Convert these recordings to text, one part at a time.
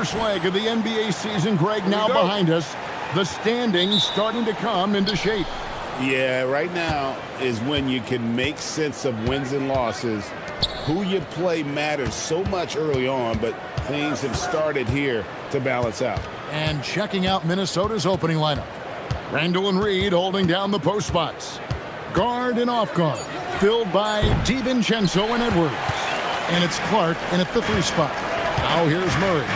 First leg of the NBA season, Greg, now behind us. The standings starting to come into shape. Yeah, right now is when you can make sense of wins and losses. Who you play matters so much early on, but things have started here to balance out. And checking out Minnesota's opening lineup. Randall and Reed holding down the post spots. Guard and off guard, filled by DiVincenzo and Edwards. And it's Clark in at the 3 spot. Now here's Murray.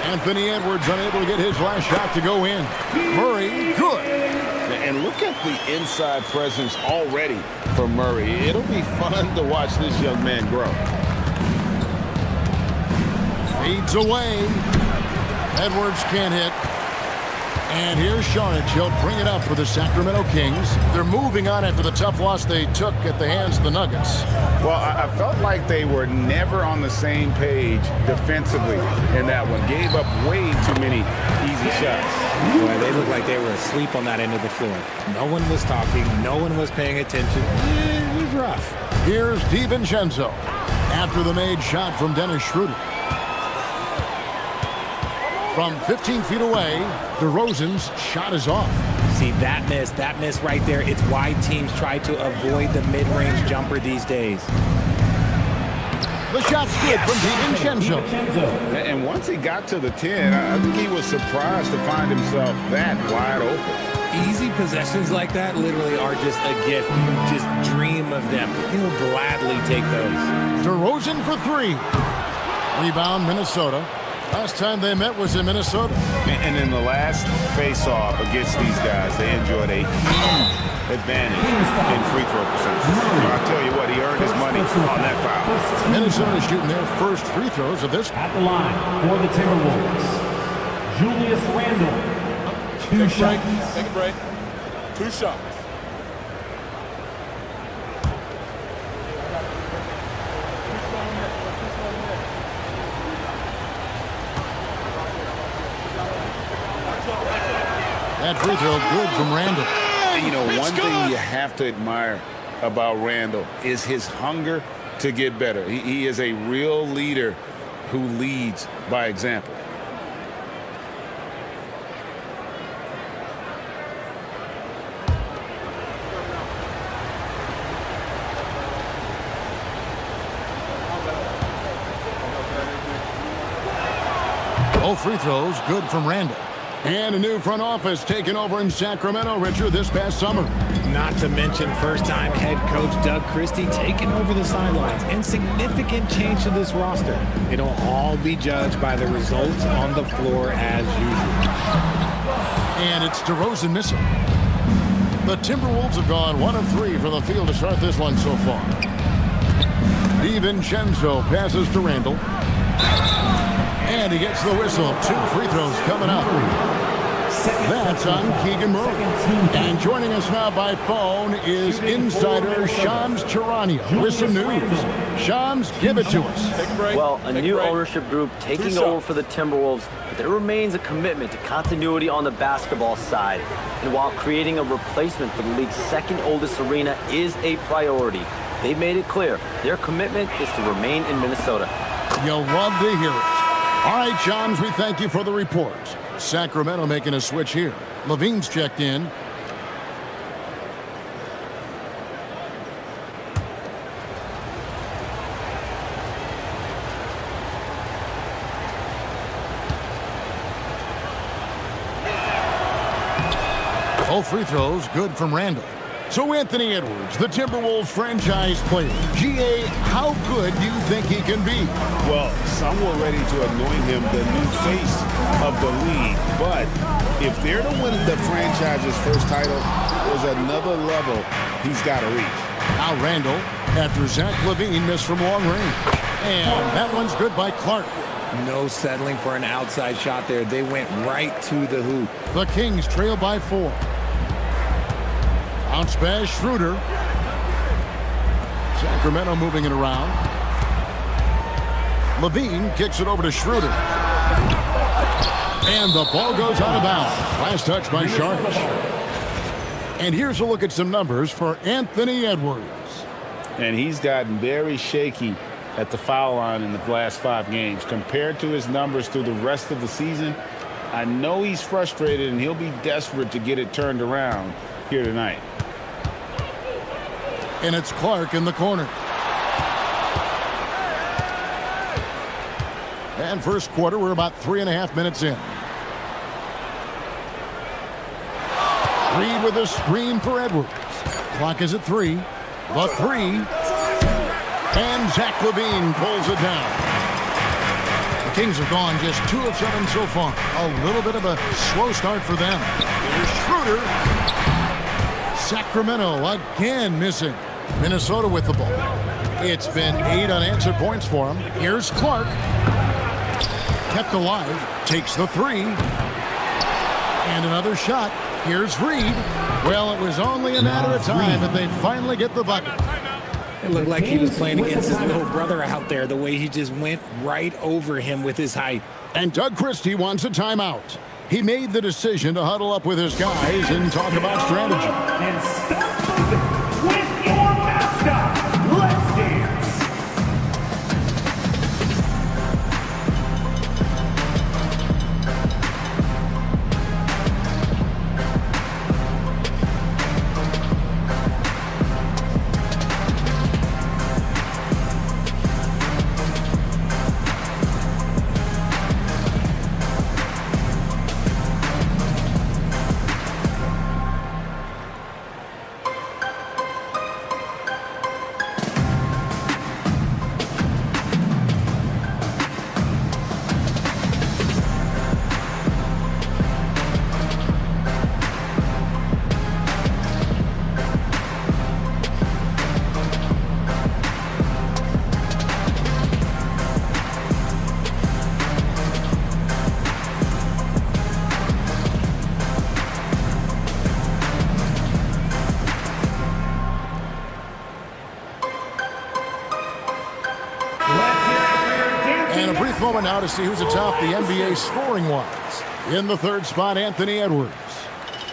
Anthony Edwards unable to get his last shot to go in. Murray, good. And look at the inside presence already for Murray. It'll be fun to watch this young man grow. Fades away. Edwards can't hit. And here's Saric. He'll bring it up for the Sacramento Kings. They're moving on after the tough loss they took at the hands of the Nuggets. Well, I felt like they were never on the same page defensively in that one. Gave up way too many easy shots. Boy, they looked like they were asleep on that end of the floor. No one was talking. No one was paying attention. It was rough. Here's DiVincenzo after the made shot from Dennis Schroeder. From 15 feet away, DeRozan's shot is off. See, that miss right there, it's why teams try to avoid the mid-range jumper these days. The shot's good from DiVincenzo. And once he got to the 10, I think he was surprised to find himself that wide open. Easy possessions like that literally are just a gift. You just dream of them. He'll gladly take those. DeRozan for 3. Rebound, Minnesota. Last time they met was in Minnesota. And in the last face-off against these guys, they enjoyed a huge advantage in free throw percentage. I'll tell you what, he earned his money on that foul. Minnesota shooting their first free throws of this. At the line for the Timberwolves, Julius Randle. 2 shots. Take a break. 2 shots. That free throw good from Randall. You know, one thing you have to admire about Randall is his hunger to get better. He is a real leader who leads by example. Both free throws good from Randall. And a new front office taken over in Sacramento, Richard, this past summer. Not to mention first-time head coach Doug Christie taking over the sidelines, and significant change to this roster. It'll all be judged by the results on the floor as usual. And it's DeRozan missing. The Timberwolves have gone 1 of 3 from the field to start this one so far. DiVincenzo passes to Randall. And he gets the whistle. 2 free throws coming up. That's on Keegan Murray. And joining us now by phone is insider Shams Charania with some news. Shams, give it to us. Well, a new ownership group taking over for the Timberwolves, but there remains a commitment to continuity on the basketball side. And while creating a replacement for the league's second oldest arena is a priority, they've made it clear their commitment is to remain in Minnesota. You'll love to hear it. All right, Shams, we thank you for the report. Sacramento making a switch here. Levine's checked in. Both free throws good from Randall. So Anthony Edwards, the Timberwolves franchise player. G.A., how good do you think he can be? Well, some were ready to anoint him the new face of the league. But if they're to win the franchise's first title, there's another level he's got to reach. Now Randall, after Zach LaVine missed from long range. And that one's good by Clark. No settling for an outside shot there. They went right to the hoop. The Kings trail by 4. Bounce pass, Schroeder. Sacramento moving it around. Levine kicks it over to Schroeder. And the ball goes out of bounds. Last touch by Saric. And here's a look at some numbers for Anthony Edwards. And he's gotten very shaky at the foul line in the last 5 games. Compared to his numbers through the rest of the season, I know he's frustrated and he'll be desperate to get it turned around here tonight. And it's Clark in the corner. And first quarter, we're about 3.5 minutes in. Reed with a screen for Edwards. Clock is at 3. The 3. And Zach LaVine pulls it down. The Kings have gone just 2 of 7 so far. A little bit of a slow start for them. Here's Schroeder. Sacramento again missing. Minnesota with the ball. It's been 8 unanswered points for him. Here's Clark. Kept alive. Takes the 3. And another shot. Here's Reed. Well, it was only a matter of time that they finally get the bucket. It looked like he was playing against his little brother out there, the way he just went right over him with his height. And Doug Christie wants a timeout. He made the decision to huddle up with his guys and talk about strategy. And start with your mascot. Let's dance. Moment now to see who's atop the NBA scoring-wise. In the 3rd spot, Anthony Edwards.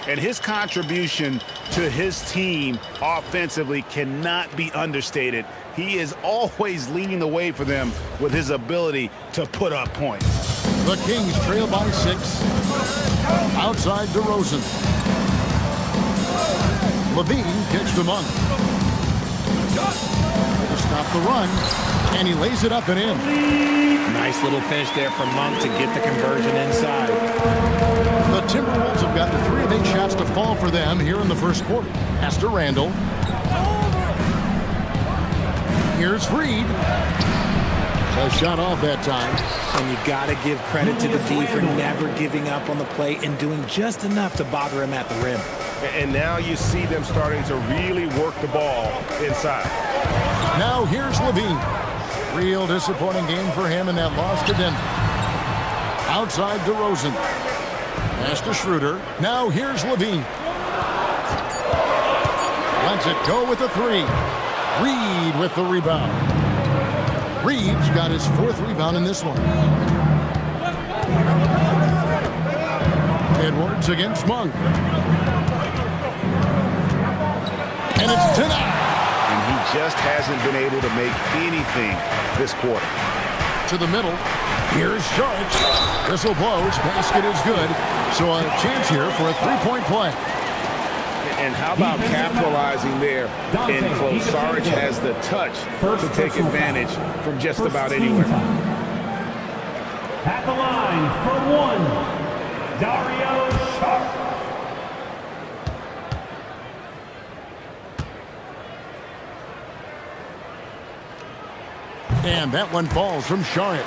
And his contribution to his team offensively cannot be understated. He is always leading the way for them with his ability to put up points. The Kings trail by 6. Outside DeRozan. LaVine kicks to Monk. To stop the run. And he lays it up and in. Nice little finish there from Monk to get the conversion inside. The Timberwolves have gotten 3 of 8 shots to fall for them here in the first quarter. Pass to Randall. Here's Reed. A shot off that time. And you got to give credit to the D for never giving up on the play and doing just enough to bother him at the rim. And now you see them starting to really work the ball inside. Now here's LaVine. Real disappointing game for him in that loss to Denver. Outside DeRozan. Pass to Schroeder. Now here's LaVine. Lets it go with the 3. Reed with the rebound. Reed's got his 4th rebound in this one. Edwards against Monk. And it's denied. And he just hasn't been able to make anything this quarter. To the middle. Here's Saric. Whistle blows. Basket is good. So a chance here for a 3-point play. And how about capitalizing there in close? Saric has the touch to take advantage from just about anywhere. At the line for 1, Dario Saric. And that one falls from Saric.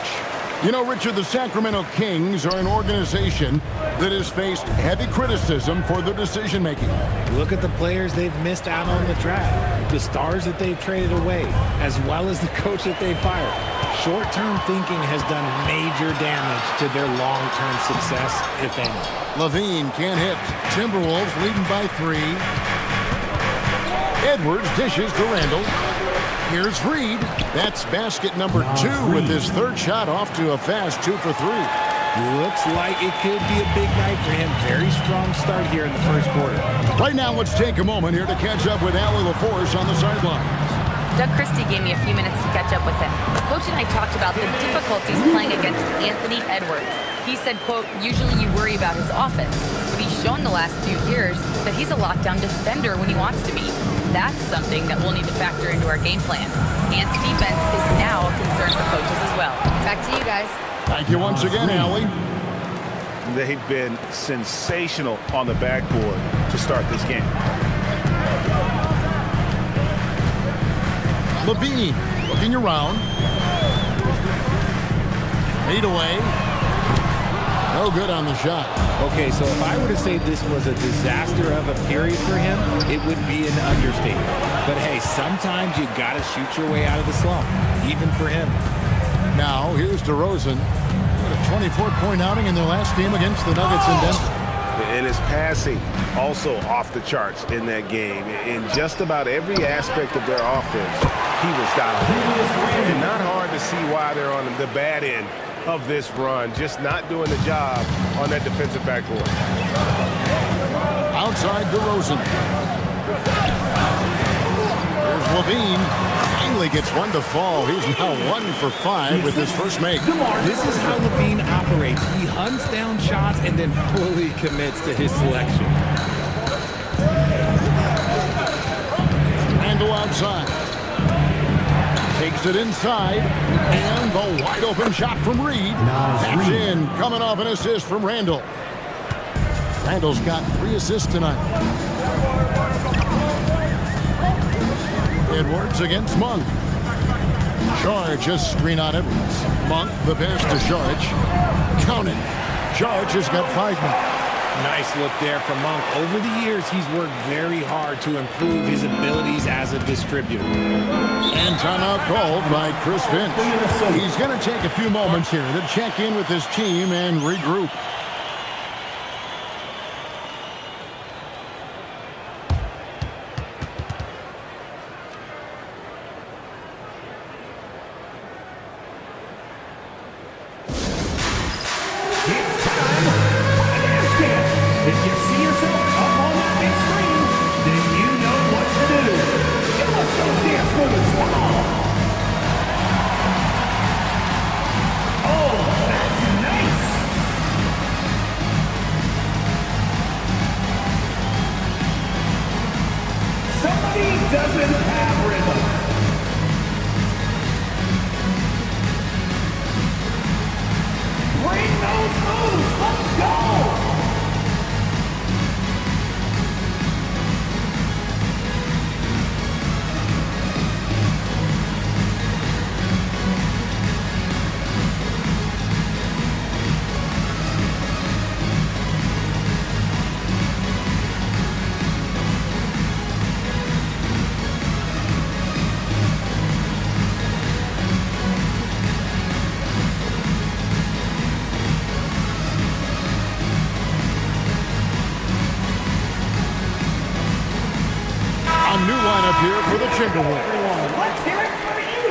You know, Richard, the Sacramento Kings are an organization that has faced heavy criticism for their decision-making. Look at the players they've missed out on the draft, the stars that they've traded away, as well as the coach that they fired. Short-term thinking has done major damage to their long-term success, if any. LaVine can't hit. Timberwolves leading by 3. Edwards dishes to Randall. Here's Reed. That's basket number 2 with his 3rd shot off to a fast 2 for 3. Looks like it could be a big night for him. Very strong start here in the first quarter. Right now, let's take a moment here to catch up with Allie LaForce on the sidelines. Doug Christie gave me a few minutes to catch up with him. Coach and I talked about the difficulties playing against Anthony Edwards. He said, quote, usually you worry about his offense, but he's shown the last few years that he's a lockdown defender when he wants to be. That's something that we'll need to factor into our game plan. Ant's defense is now a concern for coaches as well. Back to you guys. Thank you once again, Allie. They've been sensational on the backboard to start this game. Levine looking around. Fade away. No good on the shot. Okay, so if I were to say this was a disaster of a period for him, it would be an understatement. But hey, sometimes you got to shoot your way out of the slump, even for him. Now, here's DeRozan. What a 24-point outing in their last game against the Nuggets in Denver. And his passing also off the charts in that game. In just about every aspect of their offense, he was dominant. And not hard to see why they're on the bad end of this run, just not doing the job on that defensive backboard. Outside DeRozan. There's Levine. Finally gets one to fall. He's now 1 for 5 with his first make. This is how Levine operates. He hunts down shots and then fully commits to his selection. Randle outside. Takes it inside. And the wide open shot from Reed. That's in. Coming off an assist from Randle. Randle's got 3 assists tonight. Edwards against Monk. George a screen on Edwards. Monk the pass to George. Count it. George has got 5 now. Nice look there from Monk. Over the years, he's worked very hard to improve his abilities as a distributor. And timeout called by Chris Finch. He's going to take a few moments here to check in with his team and regroup.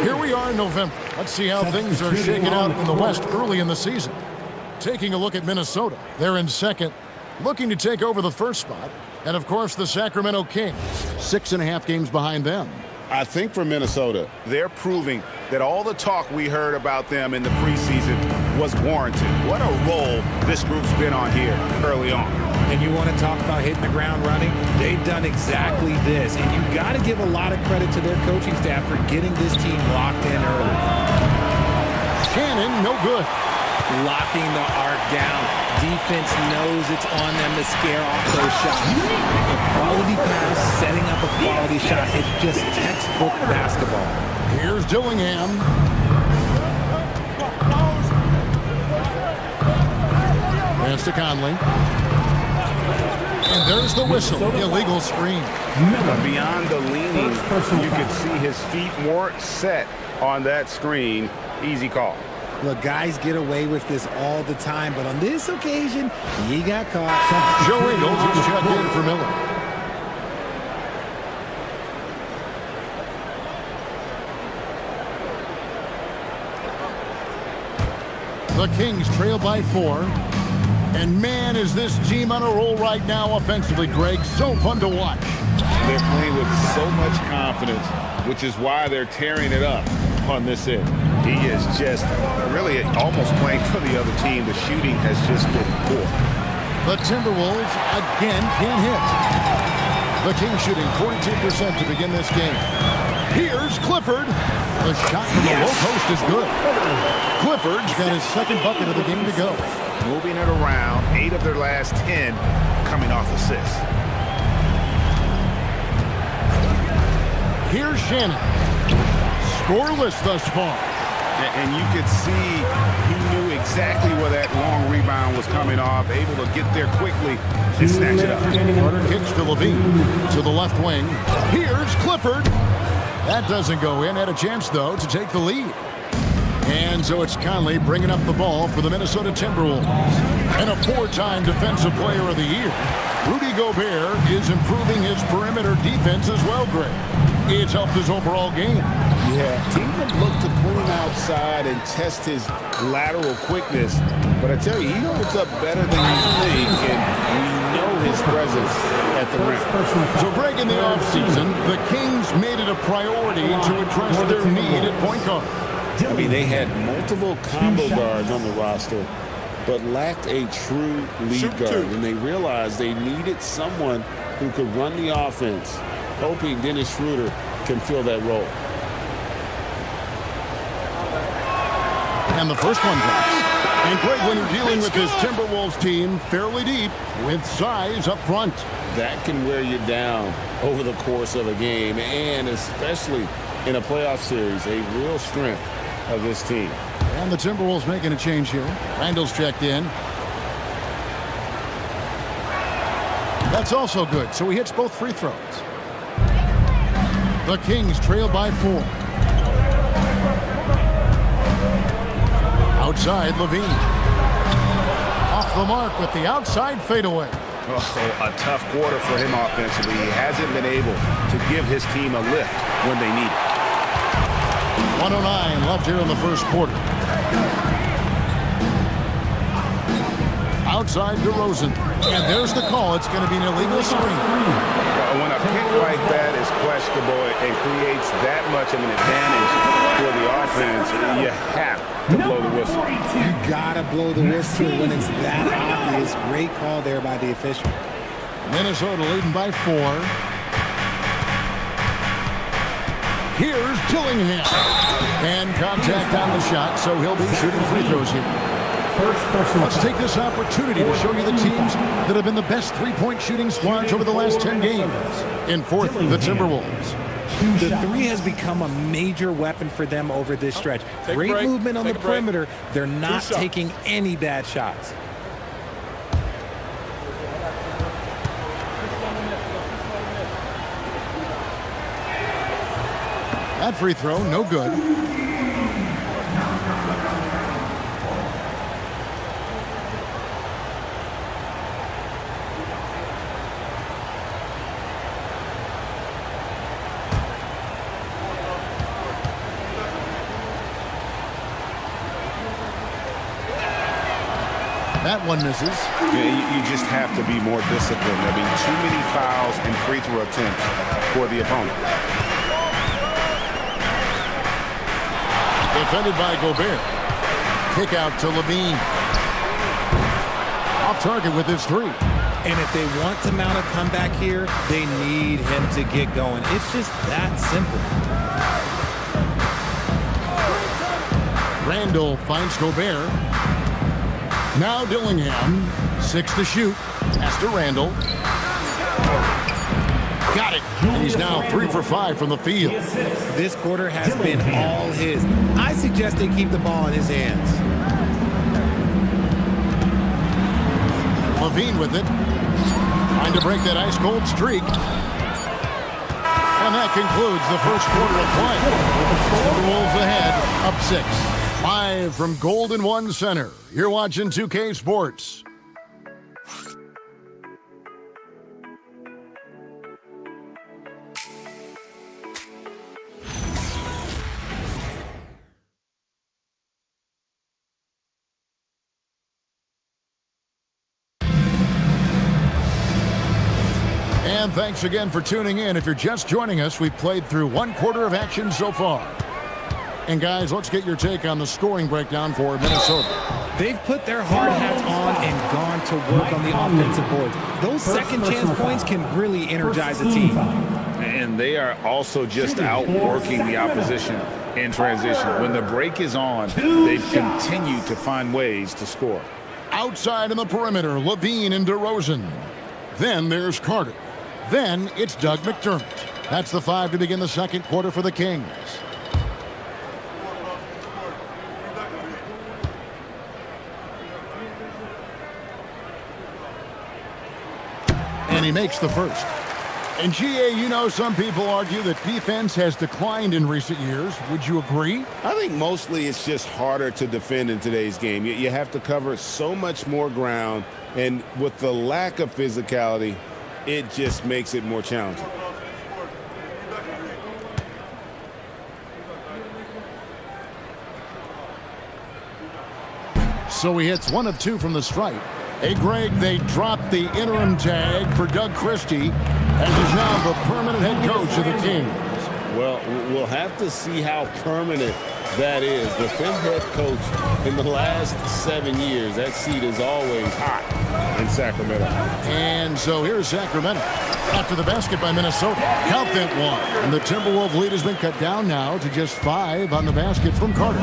Here we are in November. Let's see how things are shaking out in the West early in the season. Taking a look at Minnesota. They're in second, looking to take over the first spot. And, of course, the Sacramento Kings, 6.5 games behind them. I think for Minnesota, they're proving that all the talk we heard about them in the preseason was warranted. What a role this group's been on here early on. And you want to talk about hitting the ground running? They've done exactly this. And you got to give a lot of credit to their coaching staff for getting this team locked in early. Shannon, no good. Locking the arc down. Defense knows it's on them to scare off those shots. A quality pass, setting up a quality shot. It's just textbook basketball. Here's Dillingham. Pass to Conley. And there's the whistle. Illegal screen. Beyond the leaning, you could see his feet weren't set on that screen. Easy call. Look, guys get away with this all the time, but on this occasion, he got caught. Joe Ingles is checked in for Miller. The Kings trail by 4. And man, is this team on a roll right now offensively, Greg. So fun to watch. They're playing with so much confidence, which is why they're tearing it up on this end. He is just really almost playing for the other team. The shooting has just been poor. The Timberwolves again can't hit. The Kings shooting 42% to begin this game. Here's Clifford. The shot from the low post is good. Clifford's got his second bucket of the game to go. Moving it around, 8 of their last 10 coming off assists. Here's Shannon. Scoreless thus far. And you could see he knew exactly where that long rebound was coming off, able to get there quickly and snatch it up. Carter kicks to Levine. To the left wing. Here's Clifford. That doesn't go in. Had a chance, though, to take the lead. And so it's Conley bringing up the ball for the Minnesota Timberwolves. And a 4-time Defensive Player of the Year, Rudy Gobert is improving his perimeter defense as well, Greg. It's helped his overall game. Yeah, teams have looked to pull him outside and test his lateral quickness. But I tell you, he holds up better than you think, and we know his presence at the rim. So, Greg, in the offseason, the Kings made it a priority to address their need at point guard. I mean, they had multiple combo guards on the roster, but lacked a true lead guard. And they realized they needed someone who could run the offense, hoping Dennis Schroeder can fill that role. And the first one drops. And Greg, when you're dealing with this Timberwolves team fairly deep with size up front, That can wear you down over the course of a game, and especially in a playoff series, a real strength of this team. and the Timberwolves making a change here. Randall's checked in. That's also good, so he hits both free throws. The Kings trail by 4. Outside, Levine. Off the mark with the outside fadeaway. Oh, a tough quarter for him offensively. He hasn't been able to give his team a lift when they need it. 1:09 left here in the first quarter. Outside DeRozan. And there's the call. It's going to be an illegal screen. When a pick like that is questionable and creates that much of an advantage for the offense, you have to blow the whistle. You gotta blow the whistle when it's that obvious. Great call there by the official. Minnesota leading by 4. Here's Dillingham. And contact on the shot, so he'll be shooting free throws here. Let's take this opportunity to show you the teams that have been the best three-point shooting squads over the last 10 games. In fourth, the Timberwolves. The three has become a major weapon for them over this stretch. Great movement on the perimeter. They're not taking any bad shots. That free throw, no good. That one misses. You just have to be more disciplined. I mean, too many fouls and free throw attempts for the opponent. Defended by Gobert. Kick out to Levine. Off target with his 3. And if they want to mount a comeback here, they need him to get going. It's just that simple. Randall finds Gobert. Now Dillingham. 6 to shoot. Pass to Randall. Got it. And he's now 3 for 5 from the field. This quarter has been all his. I suggest they keep the ball in his hands. Levine with it. Trying to break that ice-cold streak. And that concludes the first quarter of play. Timberwolves ahead, up 6. Live from Golden One Center. You're watching 2K Sports. And thanks again for tuning in. If you're just joining us, we've played through one quarter of action so far. And guys, let's get your take on the scoring breakdown for Minnesota. They've put their hard hats on and gone to work on the offensive boards. Those second chance points can really energize a team. And they are also just outworking the opposition in transition. When the break is on, they've continued to find ways to score. Outside in the perimeter, Levine and DeRozan. Then there's Carter. Then it's Doug McDermott. That's the 5 to begin the second quarter for the Kings. And he makes the first. And GA, you know, some people argue that defense has declined in recent years. Would you agree? I think mostly it's just harder to defend in today's game. You have to cover so much more ground, and with the lack of physicality, it just makes it more challenging. So he hits 1 of 2 from the stripe. Hey, Greg, they dropped the interim tag for Doug Christie, as he's now the permanent head coach of the Kings. Well, we'll have to see how permanent that is. The 5th head coach in the last 7 years. That seat is always hot in Sacramento. And so here's Sacramento. After the basket by Minnesota. Count that 1. And the Timberwolves lead has been cut down now to just 5 on the basket from Carter.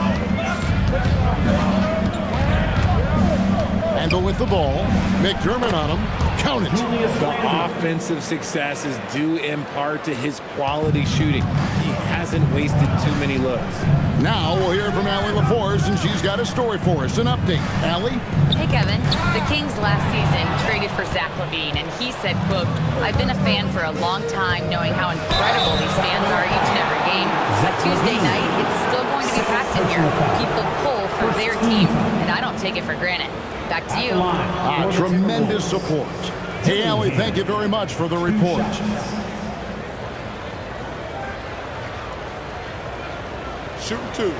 Randall with the ball. McDermott on him. Count it. The offensive success is due in part to his quality shooting. He hasn't wasted too many looks. Now we'll hear from Allie LaForce, and she's got a story for us. An update. Allie? Hey, Kevin. The Kings last season traded for Zach LaVine, and he said, quote, "I've been a fan for a long time, knowing how incredible these fans are each and every game. But Tuesday night, it's still going to be packed in here. People pull for their team, and I don't take it for granted." Back to you. Tremendous support. Hey, Allie, thank you very much for the report. Shoot 2.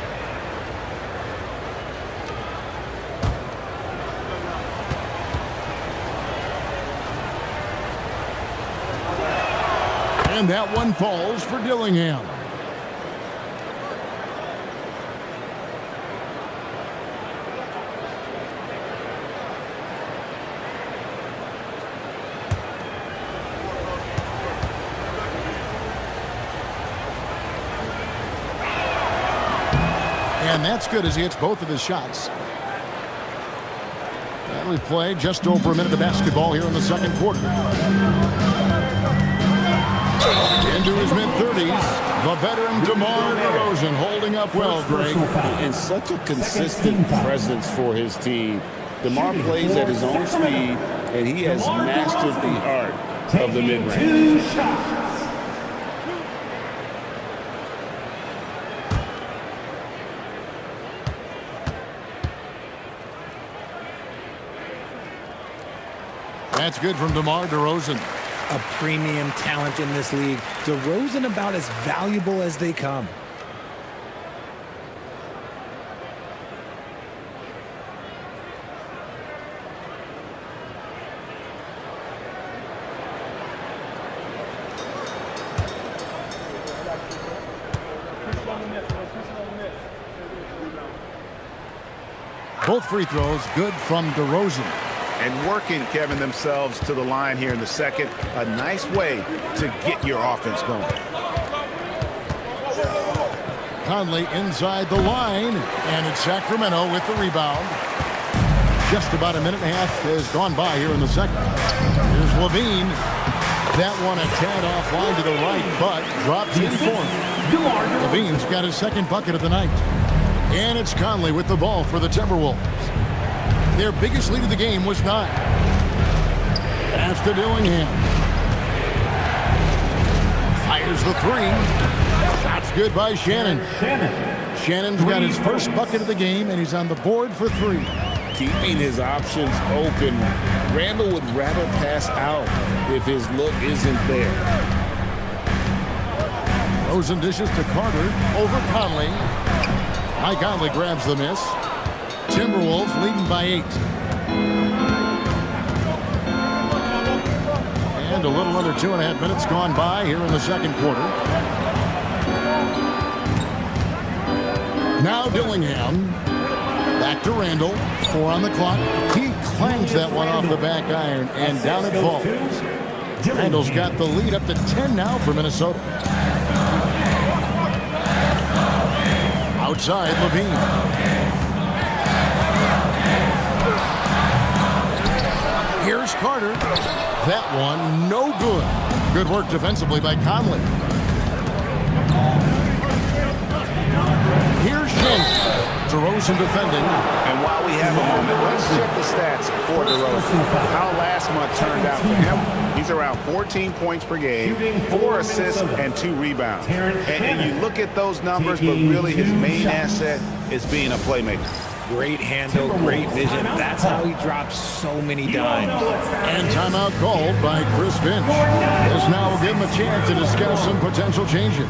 And that one falls for Dillingham. And that's good as he hits both of his shots. And we've played just over a minute of basketball here in the second quarter. Into his mid-30s, the veteran DeMar DeRozan holding up well, Greg. And such a consistent presence for his team. DeMar plays at his own speed, and he has mastered the art of the mid-range. That's good from DeMar DeRozan. A premium talent in this league. DeRozan about as valuable as they come. Both free throws good from DeRozan. And working, Kevin, themselves to the line here in the second. A nice way to get your offense going. Conley inside the line, and it's Sacramento with the rebound. Just about a minute and a half has gone by here in the second. Here's Levine. That one a tad offline to the right, but drops in for him. Levine's got his second bucket of the night. And it's Conley with the ball for the Timberwolves. Their biggest lead of the game was 9. Pass to Dillingham. Fires the 3. Shot's good by Shannon. Shannon's got his first bucket of the game, and he's on the board for 3. Keeping his options open. Randall would rather pass out if his look isn't there. Rosen dishes to Carter over Conley. Mike Conley grabs the miss. Timberwolves leading by 8. And a little under 2.5 minutes gone by here in the second quarter. Now Dillingham. Back to Randall. 4 on the clock. He clangs that one off the back iron, and down it falls. Randall's got the lead up to 10 now for Minnesota. Outside, Levine. Here's Carter. That one, no good. Good work defensively by Conley. Here's James. DeRozan defending. And while we have a moment, let's check the stats for DeRozan. How last month turned out for him. He's around 14 points per game, 4 assists, and 2 rebounds. And you look at those numbers, but really his main asset is being a playmaker. Great handle, great vision. That's how he drops so many dimes. And timeout called by Chris Finch. This now will give him a chance to discuss some potential changes.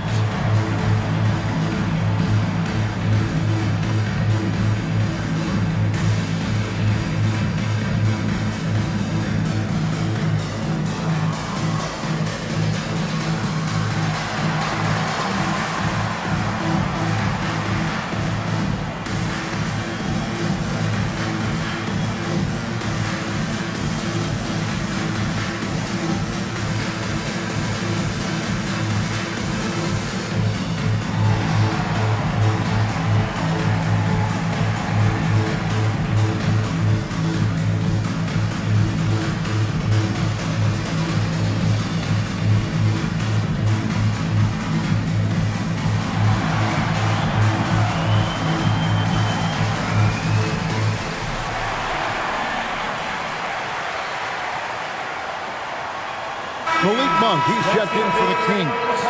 Monk, he's checked in for the Kings.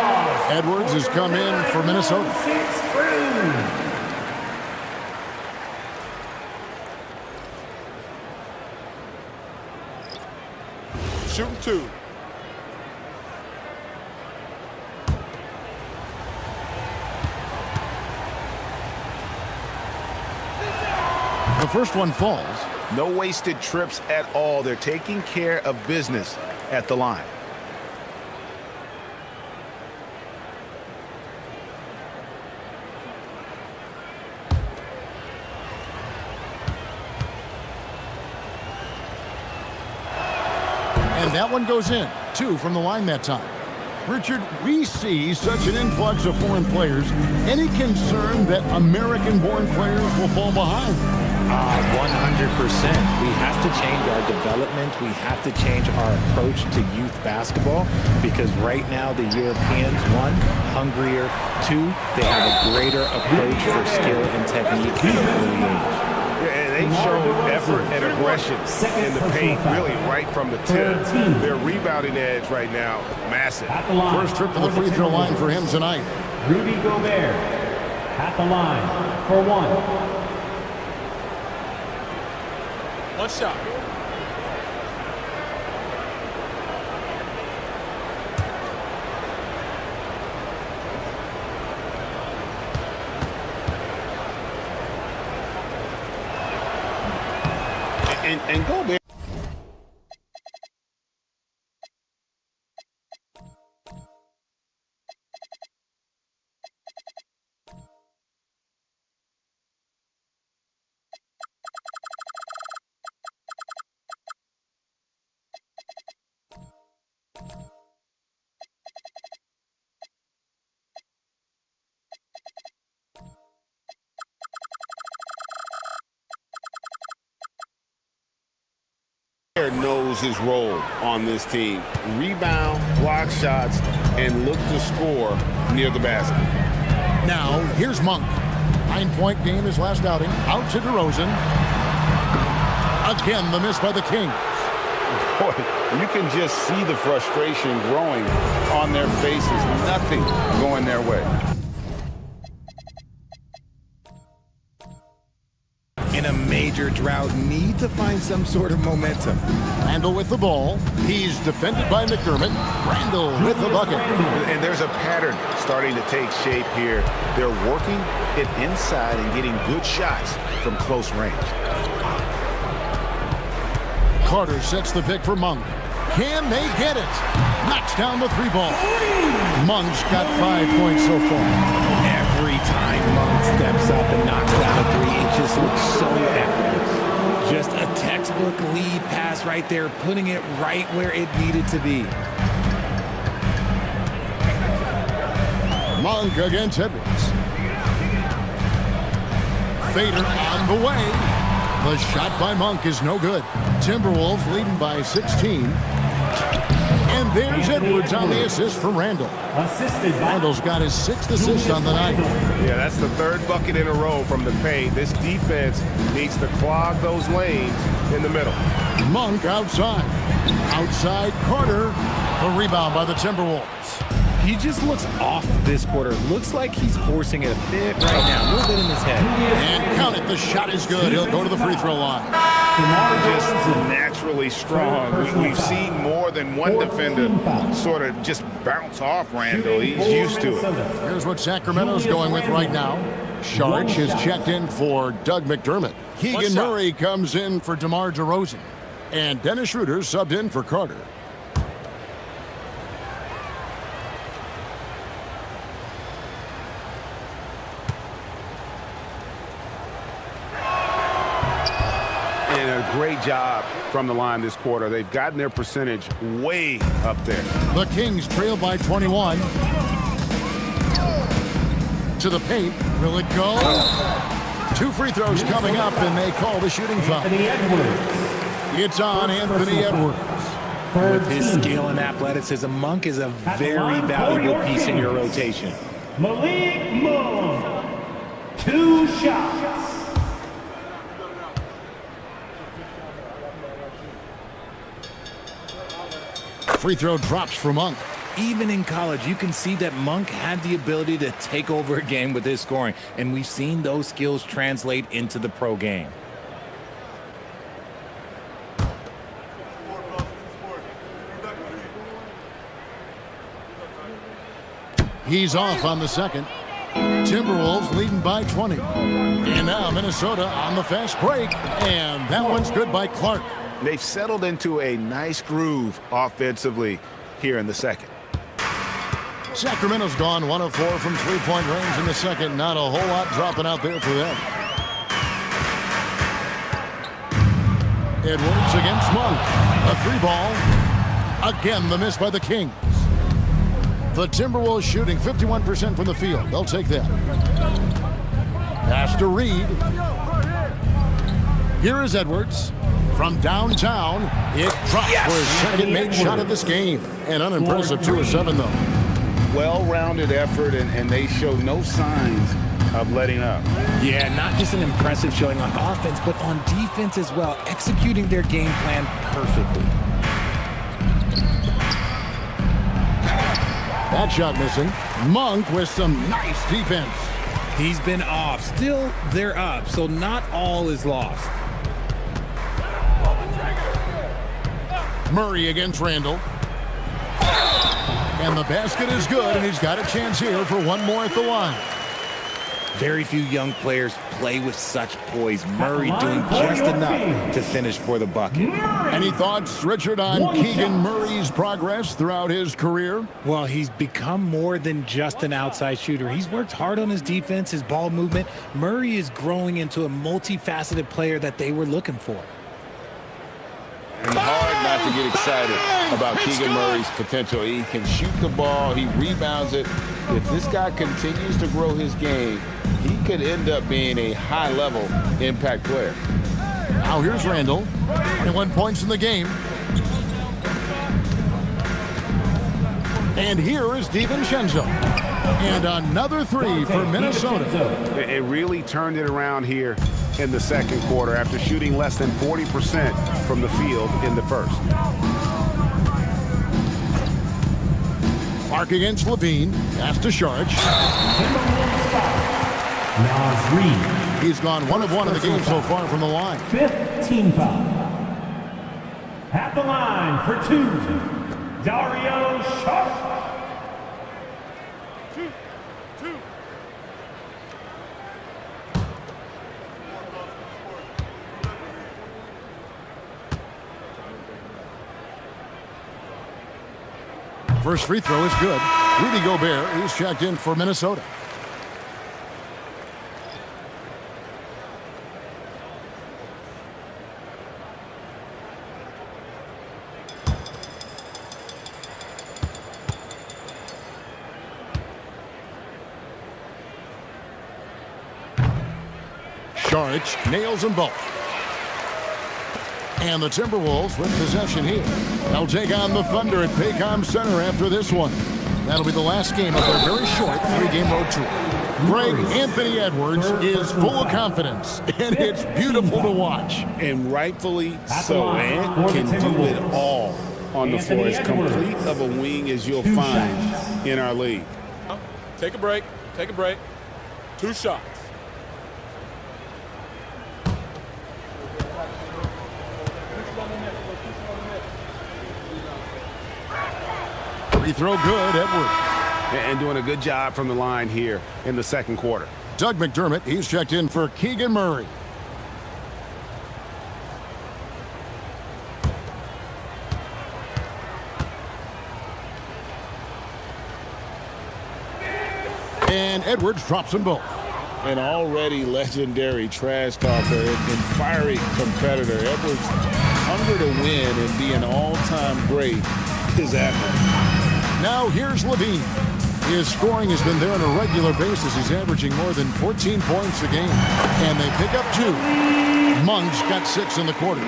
Edwards has come in for Minnesota. Shooting 2. The first one falls. No wasted trips at all. They're taking care of business at the line. And that one goes in. 2 from the line that time. Richard, we see such an influx of foreign players. Any concern that American-born players will fall behind? 100%. We have to change our development. We have to change our approach to youth basketball because right now the Europeans, 1, hungrier, 2, they have a greater approach for skill and technique at an early age. And they've shown effort and aggression in the paint, really right from the tip. Their rebounding edge right now, massive. First trip to the free throw line for him tonight. Rudy Gobert at the line for 1. One shot. And Gobert. Knows his role on this team. Rebound, block shots, and look to score near the basket. Now, here's Monk. 9-point game his last outing. Out to DeRozan. Again, the miss by the Kings. Boy, you can just see the frustration growing on their faces. Nothing going their way. In a major drought, need to find some sort of momentum. Randall with the ball. He's defended by McDermott. Randall with the bucket. And there's a pattern starting to take shape here. They're working it inside and getting good shots from close range. Carter sets the pick for Monk. Can they get it? Knocks down the 3 ball. Monk's got 5 points so far. Every time Monk steps up and knocks down a three, it just looks so effortless. Just a textbook lead pass right there, putting it right where it needed to be. Monk against Edwards. Fader on the way. The shot by Monk is no good. Timberwolves leading by 16. And there's Edwards on the assist for Randall. Randall's got his 6th assist on the night. Yeah, that's the 3rd bucket in a row from the paint. This defense needs to clog those lanes in the middle. Monk outside. Outside Carter. A rebound by the Timberwolves. He just looks off this quarter. Looks like he's forcing it a bit right now. A little bit in his head. And count it. The shot is good. He'll go to the free throw line. Just naturally strong. We've seen more than one defender sort of just bounce off Randall. He's used to it. Here's what Sacramento's going with right now. Sharch is checked in for Doug McDermott. Keegan Murray comes in for DeMar DeRozan. And Dennis Schroeder subbed in for Carter. Great job from the line this quarter. They've gotten their percentage way up there. The Kings trail by 21. To the paint. Will it go? 2 free throws coming up, and they call the shooting foul. It's on Anthony Edwards. With his skill and athleticism, Monk is a very valuable piece in your rotation. Malik Monk. 2 shots. Free throw drops for Monk. Even in college, you can see that Monk had the ability to take over a game with his scoring, and we've seen those skills translate into the pro game. He's off on the second. Timberwolves leading by 20. And now Minnesota on the fast break, and that one's good by Clark. They've settled into a nice groove offensively here in the second. Sacramento's gone 1 of 4 from three-point range in the second. Not a whole lot dropping out there for them. Edwards against Monk. A 3-ball. Again, the miss by the Kings. The Timberwolves shooting 51% from the field. They'll take that. Pass to Reed. Here is Edwards. From downtown, it drops for his second made shot of this game. An unimpressive 2 of 7, though. Well-rounded effort, and they show no signs of letting up. Yeah, not just an impressive showing on offense, but on defense as well, executing their game plan perfectly. That shot missing. Monk with some nice defense. He's been off. Still, they're up, so not all is lost. Murray against Randall. And the basket is good, and he's got a chance here for one more at the line. Very few young players play with such poise. Murray doing just enough to finish for the bucket. Any thoughts, Richard, on Keegan Murray's progress throughout his career? Well, he's become more than just an outside shooter. He's worked hard on his defense, his ball movement. Murray is growing into a multifaceted player that they were looking for. And hard not to get excited about Keegan Murray's potential. He can shoot the ball. He rebounds it. If this guy continues to grow his game, he could end up being a high-level impact player. Now here's Randall. 21 points in the game. And here is DiVincenzo. And another 3 for Minnesota. It really turned it around here in the second quarter after shooting less than 40% from the field in the first. Clark against Levine. Pass to Sharch. He's gone 1 of 1 in the game so far from the line. 5th team foul. At the line for 2, Dario Sharp. First free throw is good. Rudy Gobert is checked in for Minnesota. Saric nails them both. And the Timberwolves with possession here. They'll take on the Thunder at Paycom Center after this one. That'll be the last game of their very short 3-game road tour. Greg, Anthony Edwards is full of confidence, and it's beautiful to watch. And rightfully so. Ant can do it all on the floor. As complete of a wing as you'll find in our league. Take a break. Take a break. 2 shots. Free throw good, Edwards. And doing a good job from the line here in the second quarter. Doug McDermott, he's checked in for Keegan Murray. And Edwards drops them both. An already legendary trash talker and fiery competitor. Edwards' hunger to win and be an all-time great is at him. Now here's Levine. His scoring has been there on a regular basis. He's averaging more than 14 points a game. And they pick up 2. Monk's got 6 in the quarter.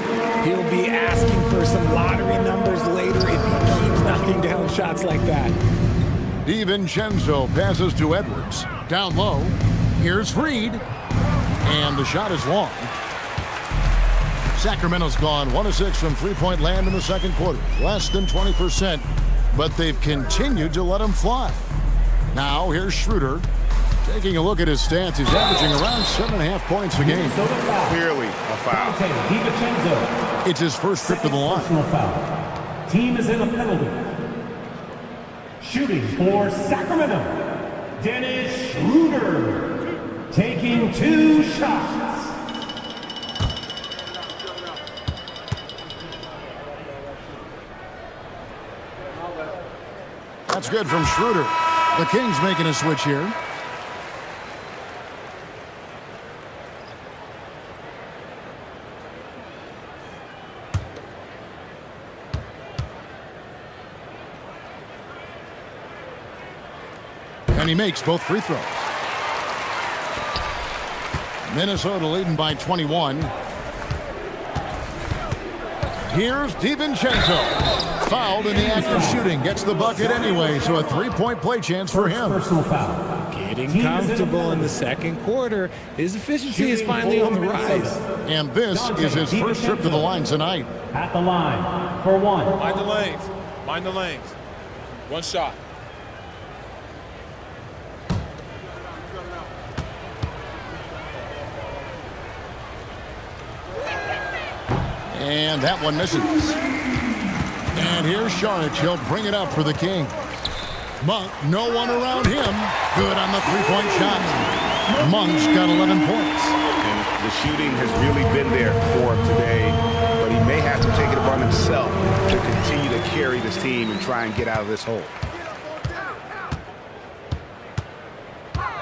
He'll be asking for some lottery numbers later if he keeps knocking down shots like that. DiVincenzo passes to Edwards. Down low. Here's Reed. And the shot is long. Sacramento's gone 1 of 6 from three-point land in the second quarter. Less than 20%. But they've continued to let him fly. Now here's Schroeder. Taking a look at his stats, he's averaging around 7.5 points a game. Clearly a foul. DiVincenzo. It's his first trip to the line. Personal foul. Team is in a penalty. Shooting for Sacramento, Dennis Schroeder. Taking 2 shots. That's good from Schroeder. The Kings making a switch here. And he makes both free throws. Minnesota leading by 21. Here's DiVincenzo. Fouled in the act of shooting. Gets the bucket anyway, so a 3-point play chance for him. Personal foul. Getting comfortable in the second quarter. His efficiency is finally on the rise. And this is his first trip to the line tonight. At the line for 1. Mind the lanes. Mind the lanes. 1 shot. And that one misses. And here's Saric. He'll bring it up for the King. Monk, no one around him. Good on the 3-point shot. Monk's got 11 points. And the shooting has really been there for him today, but he may have to take it upon himself to continue to carry this team and try and get out of this hole.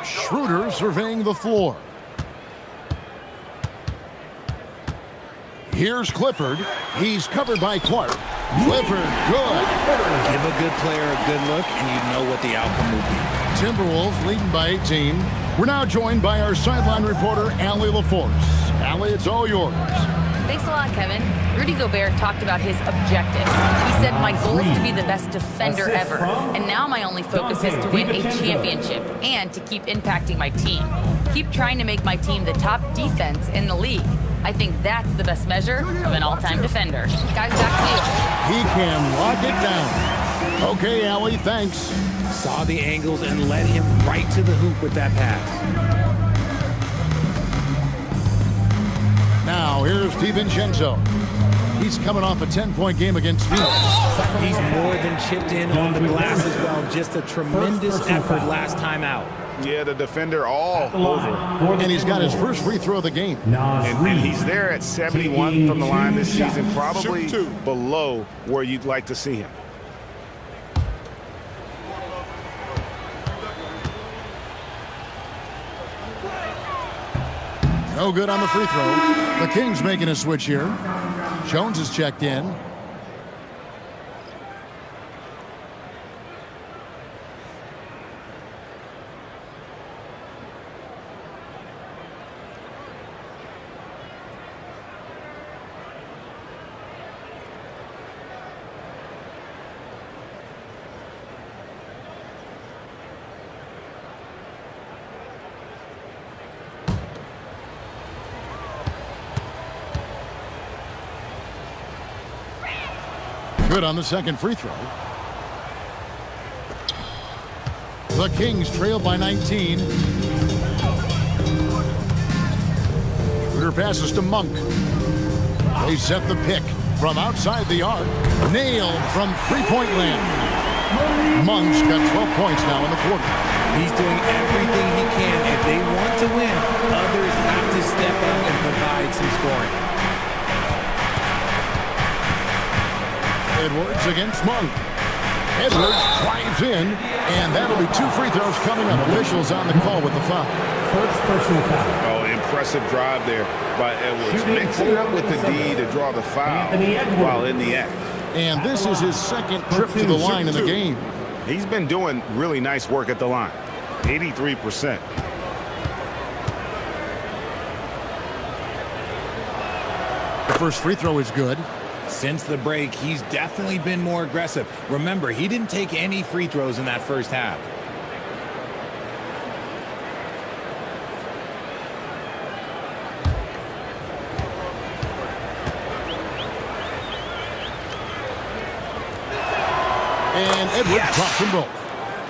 Schroeder surveying the floor. Here's Clifford. He's covered by Clark. Clifford, good. Give a good player a good look, and you know what the outcome will be. Timberwolves leading by 18. We're now joined by our sideline reporter, Allie LaForce. Allie, it's all yours. Thanks a lot, Kevin. Rudy Gobert talked about his objectives. He said, my goal is to be the best defender ever. And now my only focus is to win a championship and to keep impacting my team. Keep trying to make my team the top defense in the league. I think that's the best measure of an all-time defender. Guys, back to you. He can lock it down. Okay, Allie, thanks. Saw the angles and led him right to the hoop with that pass. Now, here's DiVincenzo. He's coming off a 10-point game against Phoenix. He's more than chipped in on the glass as well. Just a tremendous effort last time out. Yeah, the defender all over. And he's got his first free throw of the game. And he's there at 71 from the line this season, probably below where you'd like to see him. No good on the free throw. The Kings making a switch here. Jones is checked in. Good on the second free throw. The Kings trail by 19. Shooter passes to Monk. They set the pick from outside the arc. Nailed from three-point land. Monk's got 12 points now in the quarter. He's doing everything he can. If they want to win, others have to step up and provide some scoring. Edwards against Monk. Edwards drives in, and that'll be 2 free throws coming up. Officials on the call with the foul. First personal foul. Oh, impressive drive there by Edwards. Mixing up with the D to draw the foul while in the act. And this is his second trip to the line in the game. He's been doing really nice work at the line. 83%. The first free throw is good. Since the break, he's definitely been more aggressive. Remember, he didn't take any free throws in that first half. And Edwards drops them both.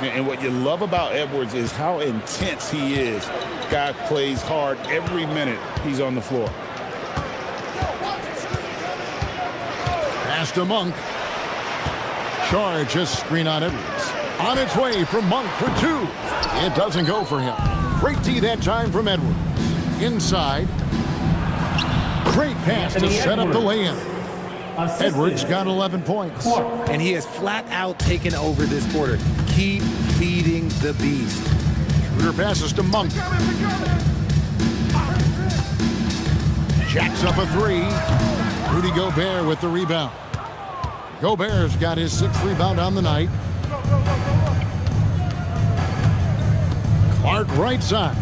And what you love about Edwards is how intense he is. Guy plays hard every minute he's on the floor. Pass to Monk. Charge a screen on Edwards. On its way from Monk for 2. It doesn't go for him. Great D that time from Edwards. Inside. Great pass to set up the lay-in. Edwards got 11 points. And he has flat out taken over this quarter. Keep feeding the beast. Shooter passes to Monk. Jacks up a 3. Rudy Gobert with the rebound. Gobert's got his 6th rebound on the night. Clark right side.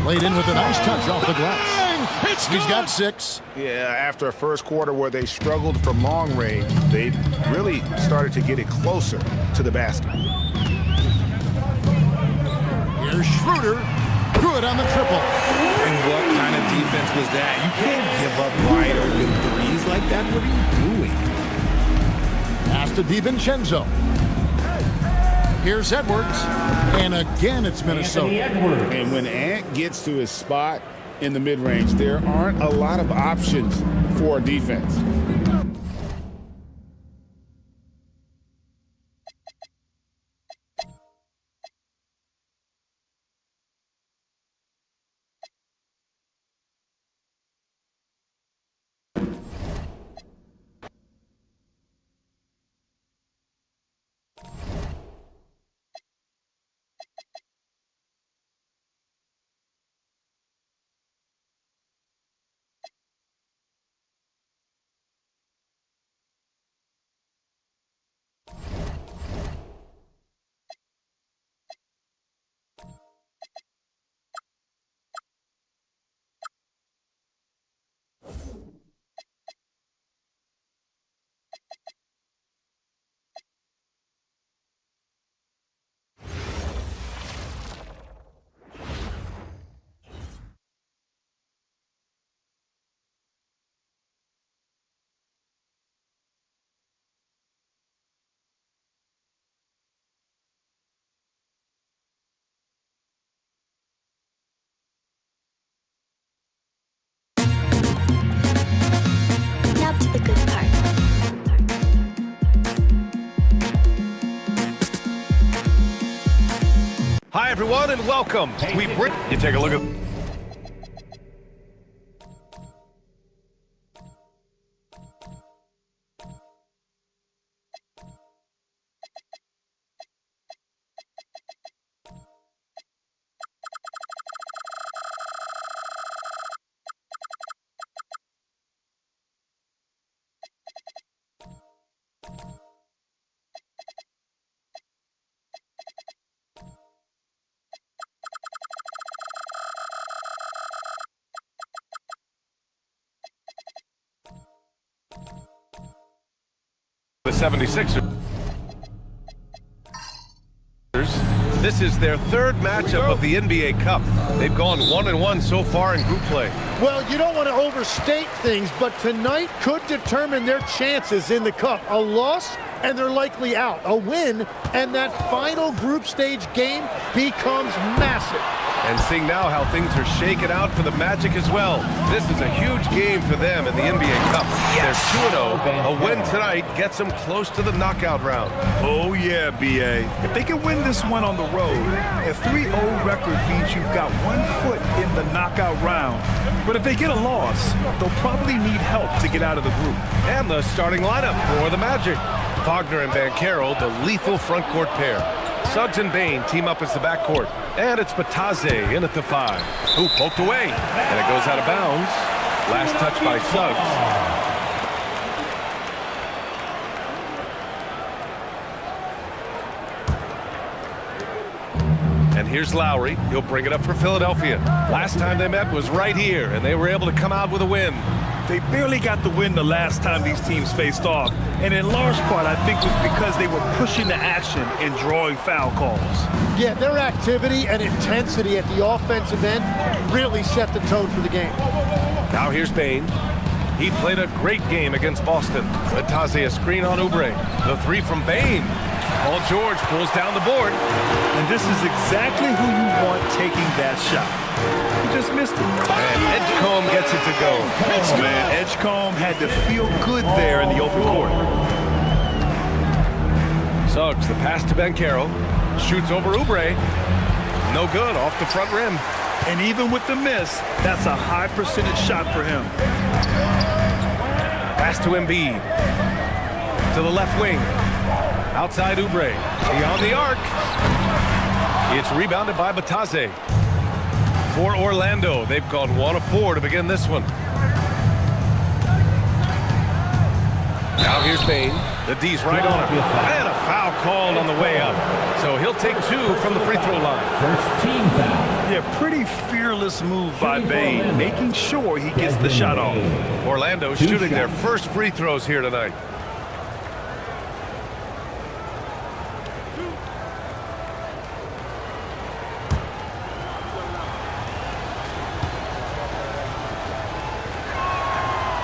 Laid in with a nice touch off the glass. He's got 6. Yeah, after a first quarter where they struggled from long range, they've really started to get it closer to the basket. Here's Schroeder. Good on the triple. And what kind of defense was that? You can't give up wide open threes like that. What are you doing? Pass to DiVincenzo. Here's Edwards. And again, it's Minnesota. And when Ant gets to his spot in the mid-range, there aren't a lot of options for defense. Now to the good part. Hi, everyone, and welcome. We bring you take a look at. The 76ers This is their third matchup of the NBA Cup. They've gone 1-1 so far in group play. Well, you don't want to overstate things, but tonight could determine their chances in the Cup. A loss, and they're likely out. A win, and that final group stage game becomes massive. And seeing now how things are shaken out for the Magic as well. This is a huge game for them in the NBA Cup. They're 2-0. A win tonight gets them close to the knockout round. Oh, yeah, B.A. If they can win this one on the road, a 3-0 record means you've got 1 foot in the knockout round. But if they get a loss, they'll probably need help to get out of the group. And the starting lineup for the Magic. Wagner and Banchero, the lethal front court pair. Suggs and Bane team up as the backcourt. And it's Bataze in at the 5. Who poked away. And it goes out of bounds. Last touch by Suggs. And here's Lowry. He'll bring it up for Philadelphia. Last time they met was right here, and they were able to come out with a win. They barely got the win the last time these teams faced off. And in large part, I think, was because they were pushing the action and drawing foul calls. Yeah, their activity and intensity at the offensive end really set the tone for the game. Now here's Bane. He played a great game against Boston. Bataze a screen on Oubre. The 3 from Bane. Paul George pulls down the board. And this is exactly who you want taking that shot. He just missed it. And Edgecombe gets it to go. Oh, man, Edgecombe had to feel good there in the open court. Suggs, the pass to Banchero. Shoots over Oubre. No good, off the front rim. And even with the miss, that's a high percentage shot for him. Pass to Embiid. To the left wing. Outside Oubre. Beyond the arc. It's rebounded by Bataze. For Orlando, they've gone 1 of 4 to begin this one. Now here's Bane. The D's right on him. And a foul called on the way up. So he'll take 2 from the free throw line. First team foul. Yeah, pretty fearless move by Bane, making sure he gets the shot off. Orlando shooting their first free throws here tonight.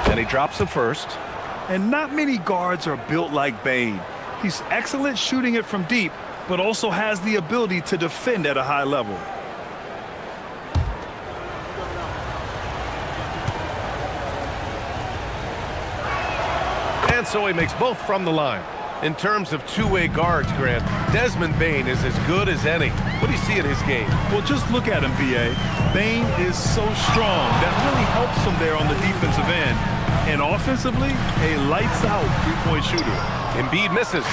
And he drops the first. And not many guards are built like Bane. He's excellent shooting it from deep, but also has the ability to defend at a high level. And so he makes both from the line. In terms of two-way guards, Grant, Desmond Bane is as good as any. What do you see in his game? Well, just look at him, B.A. Bane is so strong. That really helps him there on the defensive end. And offensively, a lights-out three-point shooter. Embiid misses.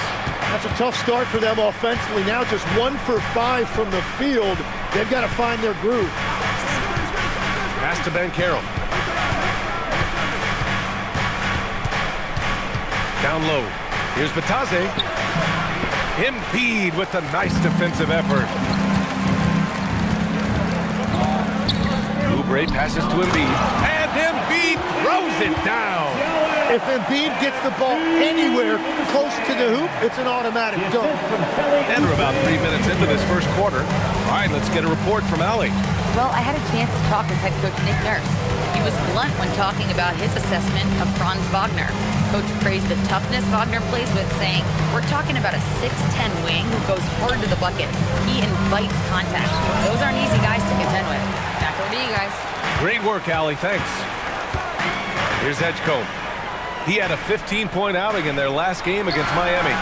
That's a tough start for them offensively. Now just 1 for 5 from the field. They've got to find their groove. Pass to Banchero. Down low. Here's Bataze. Embiid with a nice defensive effort. Oubre passes to Embiid. And Embiid throws it down. If Embiid gets the ball anywhere close to the hoop, it's an automatic dunk. And we're about 3 minutes into this first quarter. All right, let's get a report from Allie. Well, I had a chance to talk with head coach Nick Nurse. He was blunt when talking about his assessment of Franz Wagner. Coach praised the toughness Wagner plays with, saying, "We're talking about a 6'10" wing who goes hard to the bucket. He invites contact. Those aren't easy guys to contend with." Back over to you guys. Great work, Allie. Thanks. Here's Edgecombe. He had a 15-point outing in their last game against Miami.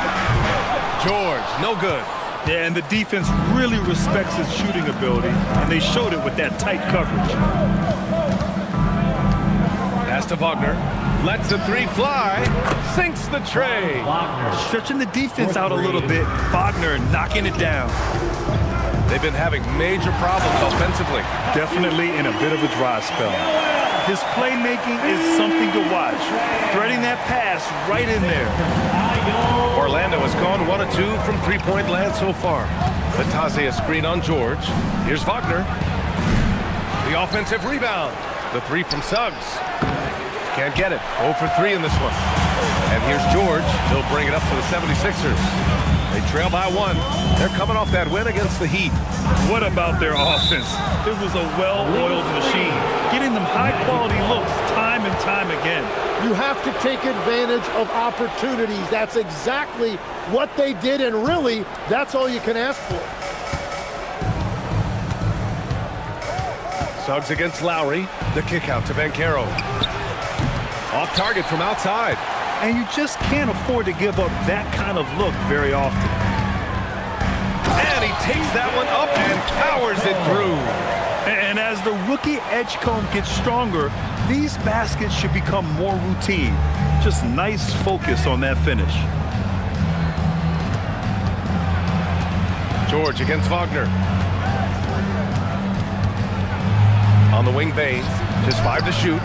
George, no good. Yeah, and the defense really respects his shooting ability, and they showed it with that tight coverage. Pass to Wagner. Lets the 3 fly. Sinks the tray. Stretching the defense out a little bit. Wagner knocking it down. They've been having major problems offensively. Definitely in a bit of a dry spell. His playmaking is something to watch. Threading that pass right in there. Orlando has gone 1 of 2 from three-point land so far. Bataze a screen on George. Here's Wagner. The offensive rebound. The 3 from Suggs. Can't get it. 0 for 3 in this one. And here's George. He'll bring it up for the 76ers. They trail by 1. They're coming off that win against the Heat. What about their offense? It was a well-oiled machine, getting them high-quality looks time and time again. You have to take advantage of opportunities. That's exactly what they did, and really, that's all you can ask for. Suggs against Lowry. The kick out to Banchero. Off target from outside. And you just can't afford to give up that kind of look very often. And he takes that one up and powers it through. And as the rookie edge comb gets stronger, these baskets should become more routine. Just nice focus on that finish. George against Wagner. On the wing, Bane. Just 5 to shoot.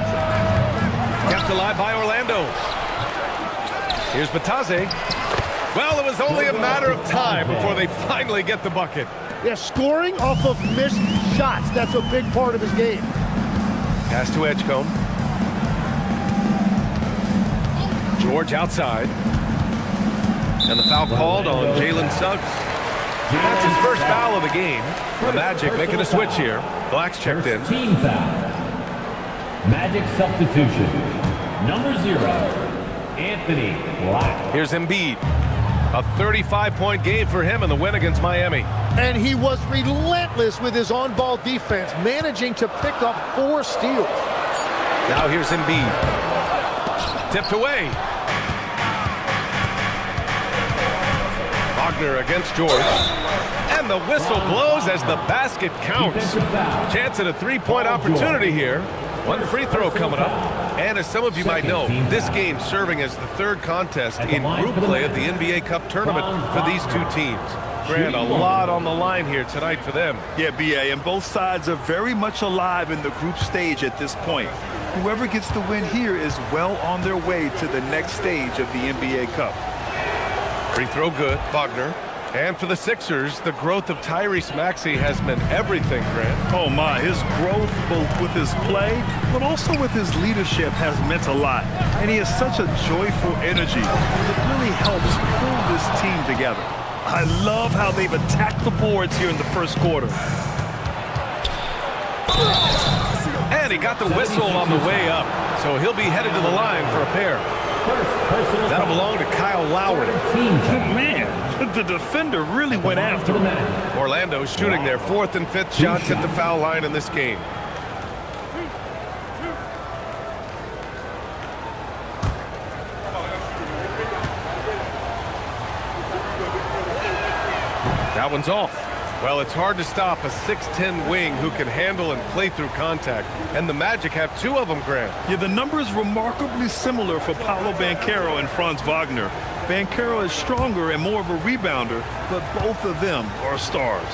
Kept alive by Orlando. Here's Bataze. Well, it was only a matter of time before they finally get the bucket. Yeah, scoring off of missed shots. That's a big part of his game. Pass to Edgecombe. George outside. And the foul called on Jalen Suggs. That's his first foul of the game. The Magic making a switch here. Black's checked in. Team foul. Magic substitution. Number 0, Anthony Black. Here's Embiid. A 35-point game for him in the win against Miami. And he was relentless with his on-ball defense, managing to pick up 4 steals. Now here's Embiid. Tipped away. Wagner against George. And the whistle blows as the basket counts. Chance at a 3-point opportunity here. One free throw coming up. And as some of you might know, this game serving as the 3rd contest in group play of the NBA Cup tournament for these 2 teams. Grant, a lot on the line here tonight for them. Yeah, B.A., and both sides are very much alive in the group stage at this point. Whoever gets the win here is well on their way to the next stage of the NBA Cup. Free throw good, Wagner. And for the Sixers, the growth of Tyrese Maxey has meant everything, Grant. Oh my, his growth both with his play, but also with his leadership has meant a lot. And he has such a joyful energy that really helps pull this team together. I love how they've attacked the boards here in the first quarter. And he got the whistle on the way up, so he'll be headed to the line for a pair. That'll belong to Kyle Lowry. Man, the defender really went after him. Orlando shooting their 4th and 5th shots at the foul line in this game. That one's off. Well, it's hard to stop a 6'10 wing who can handle and play through contact. And the Magic have 2 of them, Grant. Yeah, the numbers remarkably similar for Paolo Banchero and Franz Wagner. Banchero is stronger and more of a rebounder, but both of them are stars.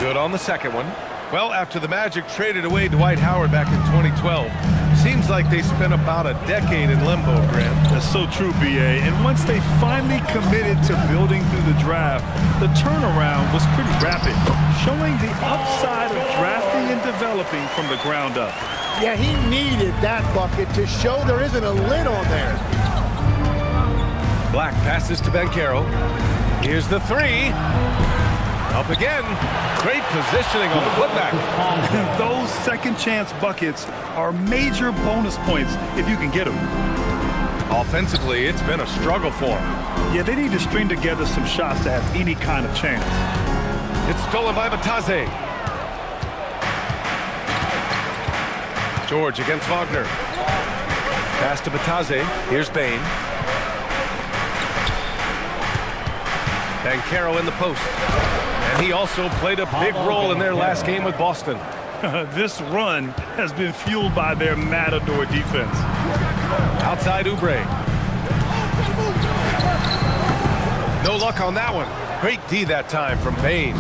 Good on the second one. Well, after the Magic traded away Dwight Howard back in 2012, seems like they spent about a decade in limbo, Grant. That's so true, B.A. And once they finally committed to building through the draft, the turnaround was pretty rapid, showing the upside of drafting and developing from the ground up. Yeah, he needed that bucket to show there isn't a lid on there. Black passes to Banchero. Here's the 3. Up again. Great positioning on the putback. Those second chance buckets are major bonus points if you can get them. Offensively, it's been a struggle for them. Yeah, they need to string together some shots to have any kind of chance. It's stolen by Bataze. George against Wagner. Pass to Bataze. Here's Bane. Banchero in the post. And he also played a big role in their last game with Boston. This run has been fueled by their matador defense. Outside Oubre. No luck on that one. Great D that time from Bane.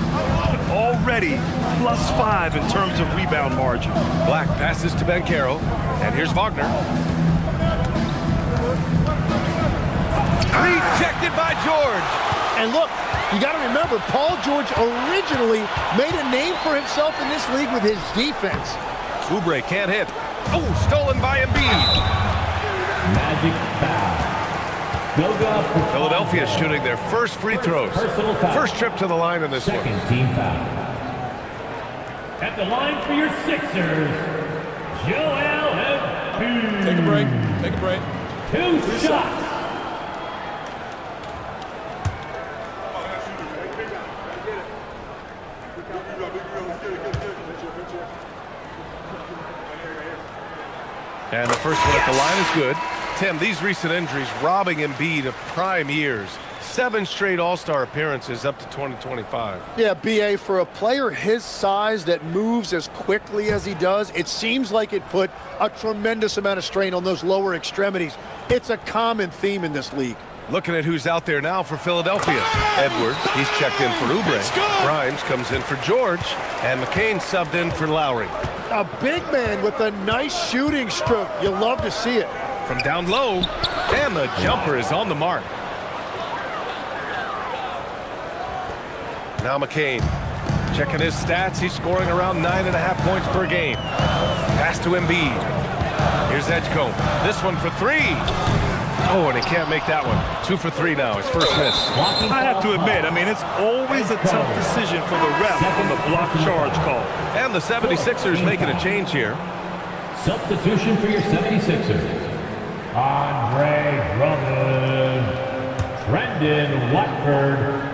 Already +5 in terms of rebound margin. Black passes to Banchero. And here's Wagner. Rejected by George. And look, you got to remember, Paul George originally made a name for himself in this league with his defense. Oubre can't hit. Oh, stolen by Embiid. Magic foul. Philadelphia shooting their first free throws. First trip to the line in this one. Second team foul. At the line for your Sixers, Joel Embiid. Take a break. Take a break. Two shots. And the first one at the line is good. Tim, these recent injuries robbing Embiid of prime years. 7 straight All-Star appearances up to 2025. Yeah, BA, for a player his size that moves as quickly as he does, it seems like it put a tremendous amount of strain on those lower extremities. It's a common theme in this league. Looking at who's out there now for Philadelphia. Edwards, he's checked in for Oubre. Grimes comes in for George. And McCain subbed in for Lowry. A big man with a nice shooting stroke. You'll love to see it. From down low, and the jumper is on the mark. Now McCain, checking his stats, he's scoring around 9.5 points per game. Pass to Embiid. Here's Edgecombe. This one for 3. Oh, and he can't make that one. 2 for 3 now, his first miss. I have to admit, it's always a tough decision for the ref on the block charge call. And the 76ers making a change here. Substitution for your 76ers. Andre Drummond. Brendan Watford.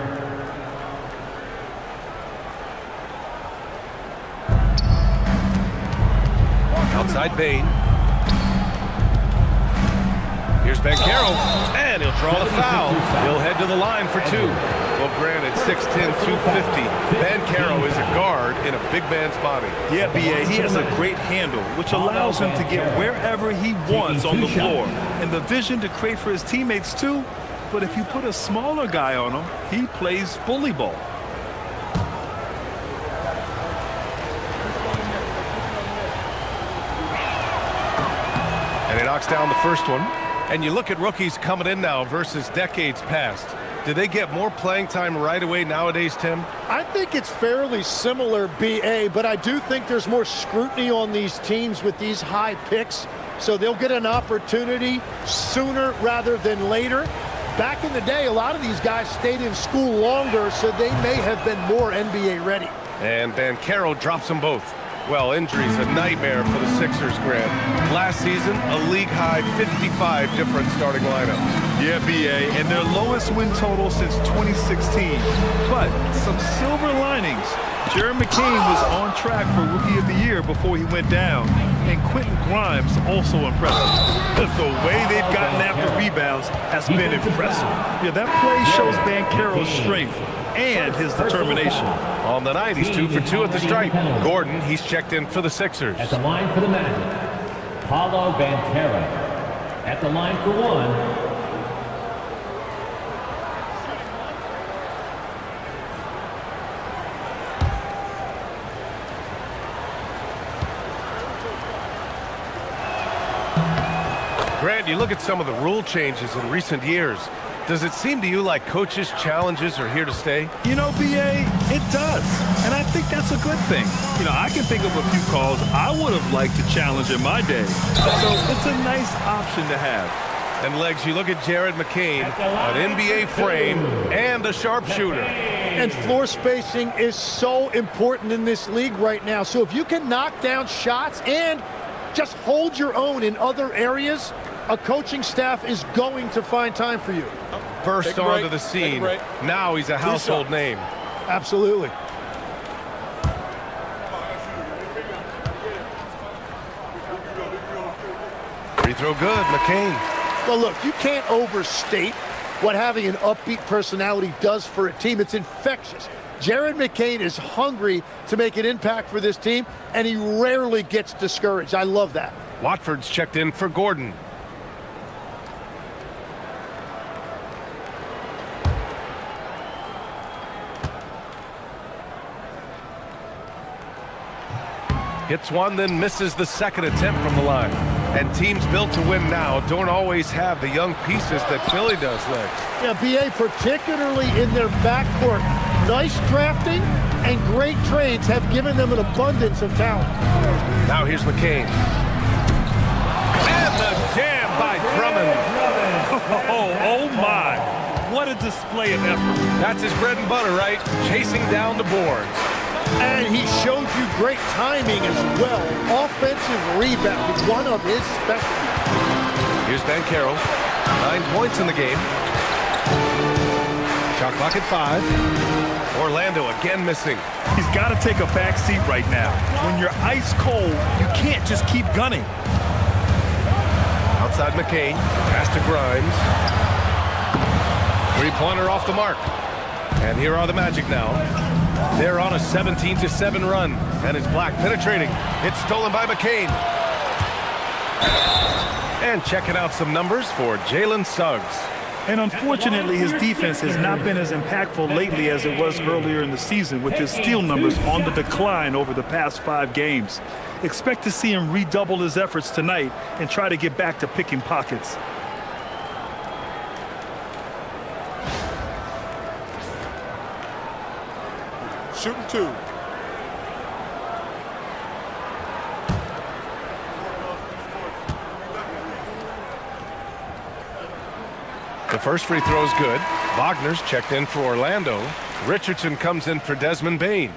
Outside Bane. Here's Banchero, and he'll draw the foul. He'll head to the line for 2. Well, granted, 6'10", 250. Banchero is a guard in a big man's body. Yeah, BA, he has a great handle, which allows him to get wherever he wants on the floor. And the vision to create for his teammates, too. But if you put a smaller guy on him, he plays bully ball. And he knocks down the first one. And you look at rookies coming in now versus decades past. Do they get more playing time right away nowadays, Tim? I think it's fairly similar, BA, but I do think there's more scrutiny on these teams with these high picks, so they'll get an opportunity sooner rather than later. Back in the day, a lot of these guys stayed in school longer, so they may have been more NBA ready. And Banchero drops them both. Well, injuries a nightmare for the Sixers, Grant. Last season, a league-high 55 different starting lineups. Yeah, BA, and their lowest win total since 2016. But some silver linings. Jared McCain was on track for Rookie of the Year before he went down. And Quentin Grimes also impressive. The way they've gotten after rebounds has been impressive. Yeah, that play shows Banchero's strength and his determination. On the night, he's 2 for 2 at the stripe. Gordon, he's checked in for the Sixers. At the line for the Magic, Paolo Banchero. At the line for 1. Grant, you look at some of the rule changes in recent years. Does it seem to you like coaches' challenges are here to stay? You know, BA, it does. And I think that's a good thing. I can think of a few calls I would have liked to challenge in my day. So it's a nice option to have. And Legs, you look at Jared McCain, an NBA frame, and a sharpshooter. And floor spacing is so important in this league right now. So if you can knock down shots and just hold your own in other areas, a coaching staff is going to find time for you. Burst onto the scene. Now he's a household name. Absolutely. Free throw good, McCain. Well, look, you can't overstate what having an upbeat personality does for a team. It's infectious. Jared McCain is hungry to make an impact for this team, and he rarely gets discouraged. I love that. Watford's checked in for Gordon. Hits one, then misses the second attempt from the line. And teams built to win now don't always have the young pieces that Philly does, Lex. Yeah, BA, particularly in their backcourt. Nice drafting and great trades have given them an abundance of talent. Now here's McCain. And the jam by Drummond. Oh my. What a display of effort. That's his bread and butter, right? Chasing down the boards. And he showed you great timing as well. Offensive rebound, one of his specialties. Here's Banchero. 9 points in the game. Shot clock at 5. Orlando again missing. He's got to take a back seat right now. When you're ice cold, you can't just keep gunning. Outside McCain. Pass to Grimes. Three-pointer off the mark. And here are the Magic now. They're on a 17-7 run. And it's Black penetrating. It's stolen by McCain. And checking out some numbers for Jalen Suggs. And unfortunately, his defense has not been as impactful lately as it was earlier in the season, with his steal numbers on the decline over the past 5 games. Expect to see him redouble his efforts tonight and try to get back to picking pockets. Shooting 2. The first free throw is good. Wagner's checked in for Orlando. Richardson comes in for Desmond Bane.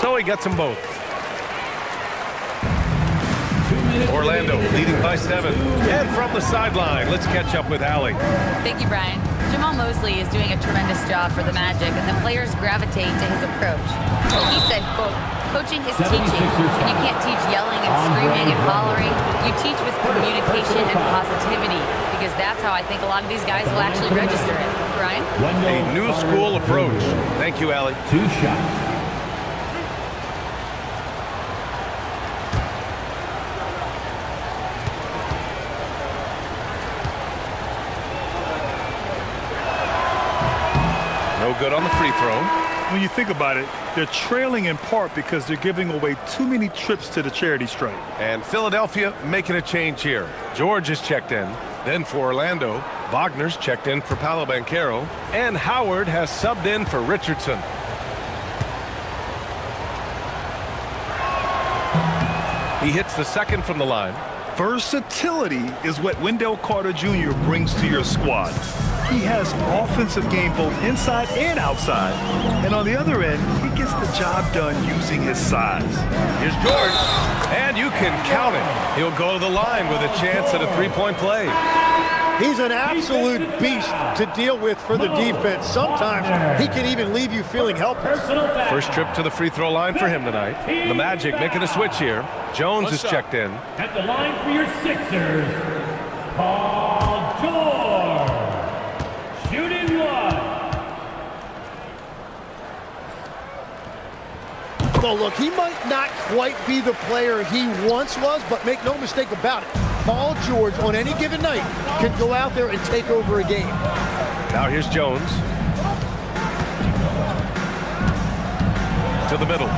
So he gets them both. Orlando leading by 7. And from the sideline, let's catch up with Allie. Thank you, Brian. Jamal Mosley is doing a tremendous job for the Magic, and the players gravitate to his approach. He said, quote, coaching is teaching, and you can't teach yelling and screaming and hollering. You teach with communication and positivity, because that's how I think a lot of these guys will actually register it. Brian? A new school approach. Thank you, Allie. 2 shots. No good on the free throw. When you think about it, they're trailing in part because they're giving away too many trips to the charity stripe. And Philadelphia making a change here. George is checked in. Then for Orlando, Wagner's checked in for Paolo Banchero. And Howard has subbed in for Richardson. He hits the second from the line. Versatility is what Wendell Carter Jr. brings to your squad. He has offensive game both inside and outside. And on the other end, he gets the job done using his size. Here's George. And you can count it. He'll go to the line with a chance at a 3-point play. He's an absolute beast to deal with for the defense. Sometimes he can even leave you feeling helpless. First trip to the free throw line for him tonight. The Magic making a switch here. Jones is checked in. At the line for your Sixers, Paul George. Shooting 1. Well, look, he might not quite be the player he once was, but make no mistake about it. Paul George, on any given night, can go out there and take over a game. Now here's Jones. To the middle.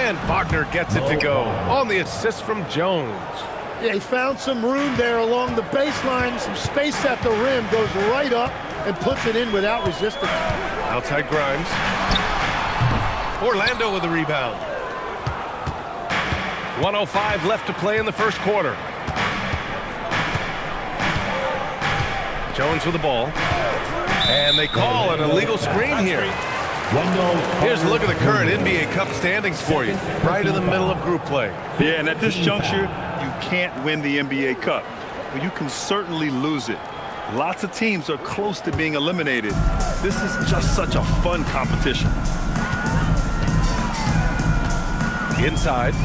And Wagner gets it to go on the assist from Jones. Yeah, he found some room there along the baseline, some space at the rim, goes right up and puts it in without resistance. Outside Grimes. Orlando with the rebound. 1:05 left to play in the first quarter. Jones with the ball. And they call an illegal screen here. Here's a look at the current NBA Cup standings for you. Right in the middle of group play. Yeah, and at this juncture, you can't win the NBA Cup, but you can certainly lose it. Lots of teams are close to being eliminated. This is just such a fun competition. Inside.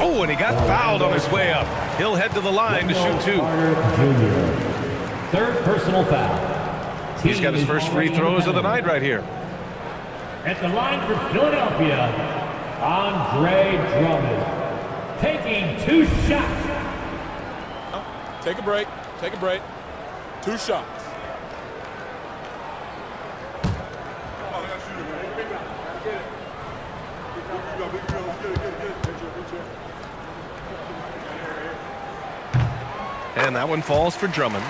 Oh, and he got fouled on his way up. He'll head to the line to shoot 2. Third personal foul. He's got his first free throws of the night right here. At the line for Philadelphia, Andre Drummond. Taking 2 shots. Take a break. Take a break. 2 shots. And that one falls for Drummond.